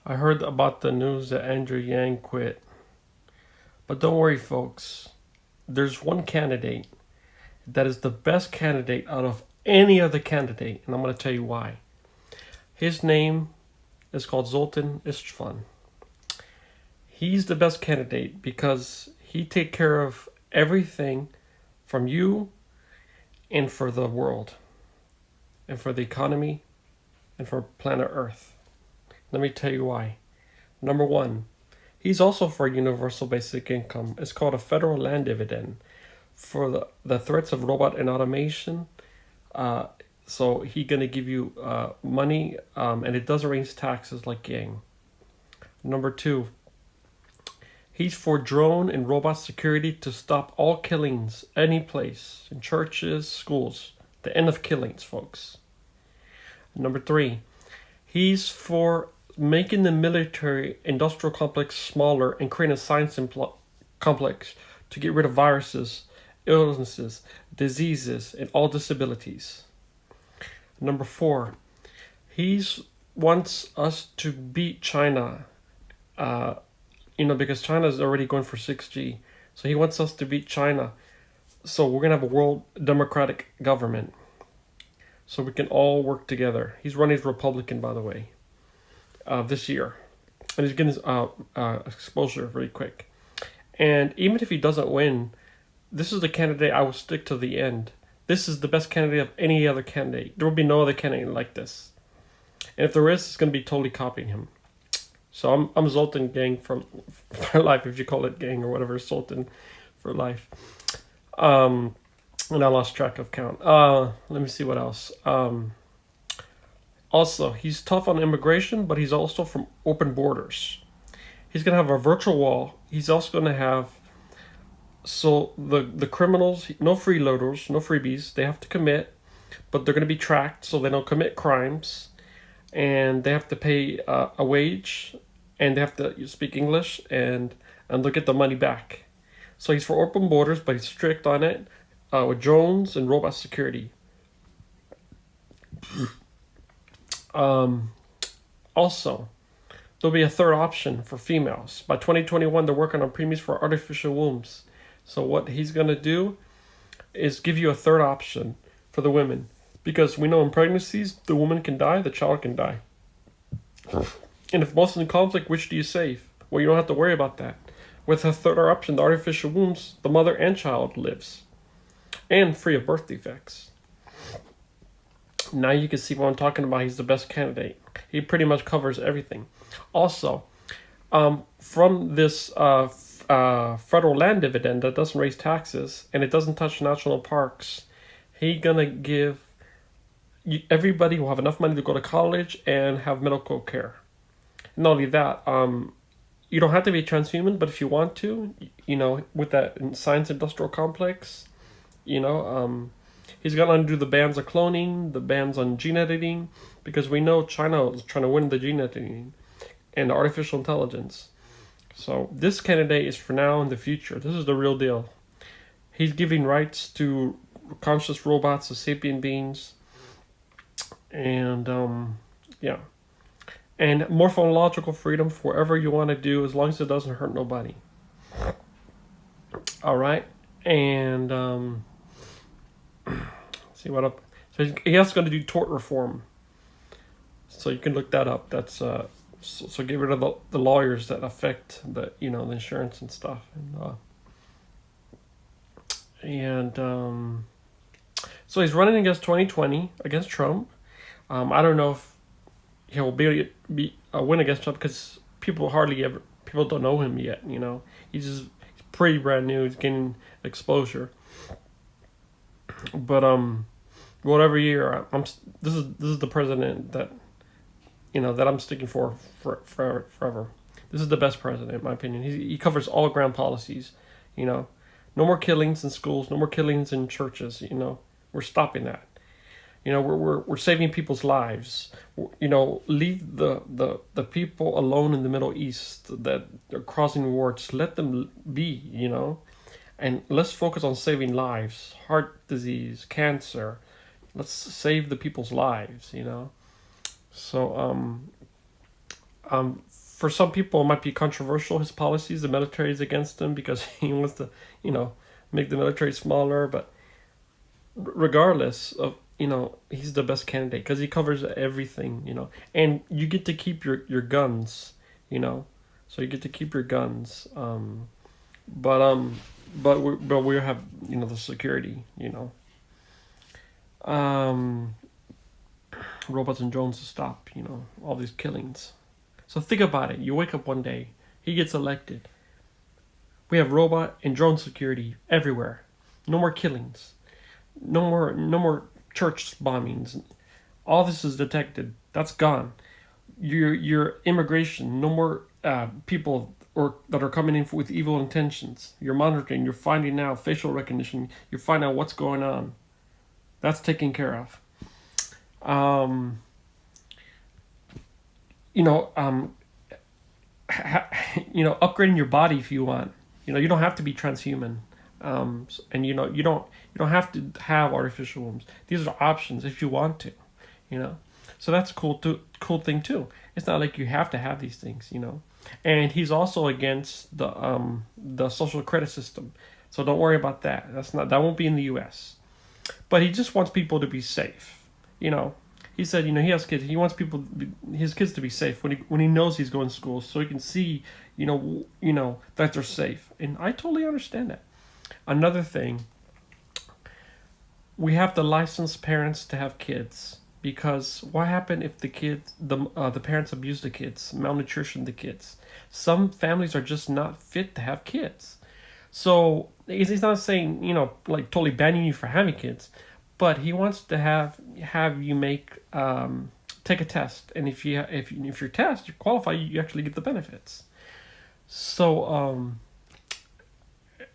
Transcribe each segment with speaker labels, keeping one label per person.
Speaker 1: I heard about the news that Andrew Yang quit. But don't worry, folks. There's one candidate that is the best candidate out of any other candidate, and I'm going to tell you why. His name is called Zoltan Istvan. He's the best candidate because he take care of everything from you and for the world and for the economy and for planet Earth. Let me tell you why. Number one, he's also for universal basic income. It's called a federal land dividend for the threats of robot and automation. Uh, so he gonna give you money, and it doesn't raise taxes like Yang. Number two, he's for drone and robot security to stop all killings any place in churches, schools. The end of killings, folks. Number three, he's for making the military industrial complex smaller and creating a science complex to get rid of viruses, illnesses, diseases, and all disabilities. Number four, he's wants us to beat China, uh, because China is already going for 6G. So he wants us to beat China. So we're going to have a world democratic government. So we can all work together. He's running as Republican, by the way, this year. And he's getting his exposure very quick. And even if he doesn't win, this is the candidate I will stick to the end. This is the best candidate of any other candidate. There will be no other candidate like this. And if there is, it's going to be totally copying him. So I'm Zoltan Gang for life, if you call it gang or whatever, Zoltan for life. And I lost track of count. Let me see what else. Also, he's tough on immigration, but he's also from open borders. He's gonna have a virtual wall. He's also gonna have the criminals, no freeloaders, no freebies. They have to commit, but they're gonna be tracked so they don't commit crimes, and they have to pay a wage, and they have to speak English, and they'll get the money back. So he's for open borders, but he's strict on it with drones and robot security. Also, there'll be a third option for females. By 2021, they're working on preemies for artificial wombs. So what he's gonna do is give you a third option for the women, because we know in pregnancies the woman can die, the child can die. And if both in conflict, which do you save? Well, you don't have to worry about that. With a third option, the artificial wombs, the mother and child lives, and free of birth defects. Now you can see what I'm talking about. He's the best candidate. He pretty much covers everything. Also, from this federal land dividend that doesn't raise taxes and it doesn't touch national parks, he gonna give everybody will have enough money to go to college and have medical care. Not only that, you don't have to be a transhuman, but if you want to, with that science industrial complex, he's gonna undo the bans of cloning, the bans on gene editing, because we know China is trying to win the gene editing and artificial intelligence. So this candidate is for now and the future. This is the real deal. He's giving rights to conscious robots, to sapient beings, and yeah, and morphological freedom for whatever you want to do, as long as it doesn't hurt nobody. All right, and see what up. So he also going to do tort reform. So you can look that up. That's so get rid of the lawyers that affect the the insurance and stuff, and so he's running against 2020 against Trump. I don't know if he'll be win against Trump because people don't know him yet. He's pretty brand new. He's getting exposure, but whatever year this is the president that that I'm sticking for forever. This is the best president in my opinion. He covers all ground policies. No more killings in schools, no more killings in churches. We're stopping that. We're saving people's lives. Leave the people alone in the Middle East that are causing war. Just let them be. And let's focus on saving lives. Heart disease, cancer. Let's save the people's lives. So For some people, it might be controversial, his policies. The military is against him because he wants to, you know, make the military smaller. But regardless of, he's the best candidate because he covers everything, and you get to keep your guns, so you get to keep your guns. But we have, the security, um, robots and drones to stop, all these killings. So think about it. You wake up one day, he gets elected. We have robot and drone security everywhere. No more killings. No more church bombings. All this is detected. That's gone. Your immigration. No more people that are coming in with evil intentions. You're monitoring. You're finding out facial recognition. You're finding out what's going on. That's taken care of. Upgrading your body if you want. You don't have to be transhuman. And you don't have to have artificial wombs. These are options if you want to, So that's cool thing too. It's not like you have to have these things, And he's also against the social credit system, so don't worry about that. That won't be in the U.S. But he just wants people to be safe, He said, he has kids. He wants his kids to be safe when he knows he's going to school, so he can see, that they're safe. And I totally understand that. Another thing, we have to license parents to have kids, because what happened if the parents abuse the kids, malnutrition the kids? Some families are just not fit to have kids. So he's not saying, like totally banning you for having kids, but he wants to have you take a test, and if your test you qualify, you actually get the benefits. So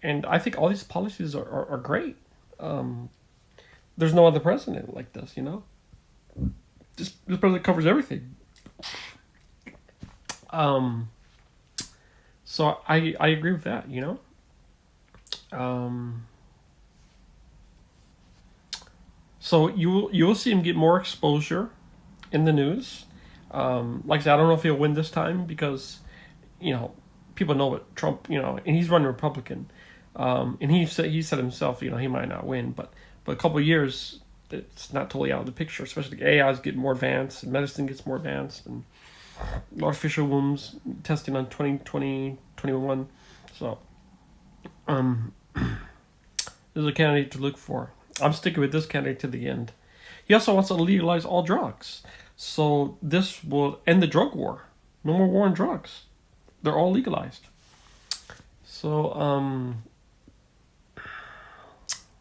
Speaker 1: and I think all these policies are great. There's no other president like this, This president covers everything. So I agree with that, So you will see him get more exposure in the news. Like I said, I don't know if he'll win this time because, people know what Trump, and he's running Republican. And he said himself, he might not win, but a couple of years, it's not totally out of the picture. Especially AI is getting more advanced, and medicine gets more advanced, and artificial wombs testing on 2021. So, this is a candidate to look for. I'm sticking with this candidate to the end. He also wants to legalize all drugs, so this will end the drug war. No more war on drugs. They're all legalized. So,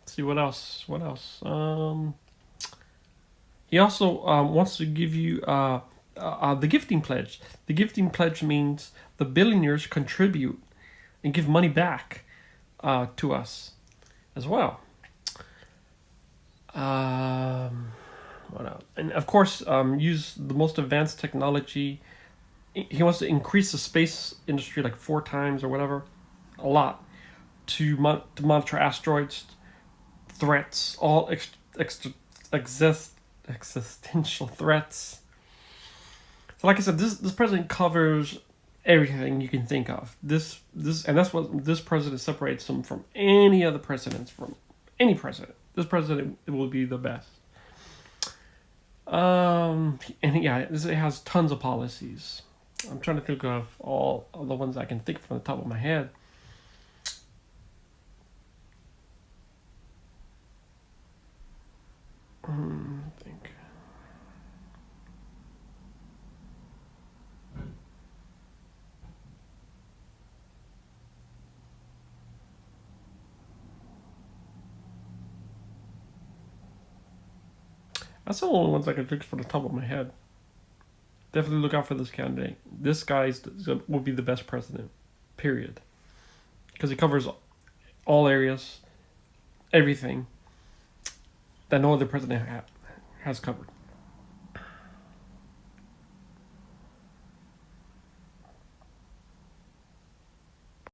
Speaker 1: see what else. He also wants to give you the gifting pledge. The gifting pledge means the billionaires contribute and give money back to us as well. What else? And of course, use the most advanced technology. He wants to increase the space industry like 4 times or whatever, a lot, to monitor asteroids, threats, all existential threats. So, like I said, this president covers everything you can think of. This and that's what this president separates him from any other presidents, from any president. This president will be the best. And yeah, it has tons of policies. I'm trying to think of all the ones I can think from the top of my head. I think. That's the only ones I can think from the top of my head. Definitely look out for this candidate. This guy will be the best president, period. Because he covers all areas, everything that no other president has covered.